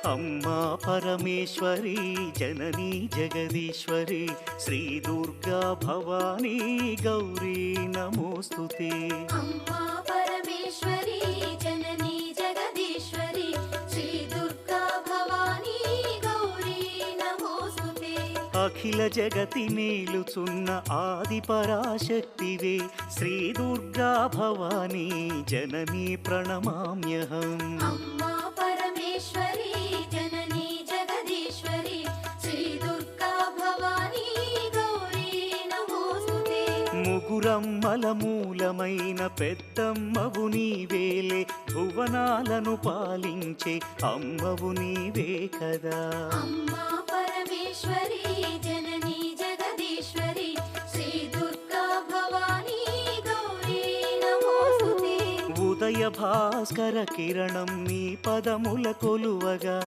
अम्मा परमेश्वरी जननी जगदीश्वरी श्री दुर्गा भवानी गौरी नमोस्तुते। अम्मा परमेश्वरी जननी जगदीश्वरी श्री दुर्गा भवानी गौरी नमोस्तुते। अखिल जगति मेलुचुन्न आदि पराशक्तिवे श्री दुर्गा भवानी जननी प्रणमाम्यहम्। अम्मा परमेश्वरी जननी जगदीश्वरी श्री दुर्गा भवानी गौरी नमोस्तुते। ముగురమ్మల మూలమైన పెద్దమ్మవు నీవేలే భువనాలను పాలించే అమ్మవు నీవే కదా। अम्मा परमेश्वरी जननी जगदीश्वरी श्री दुर्गा भवानी गौरी नमोस्तुते। ఉదయ భాస్కర కిరణం నీ పదముల కొలువగా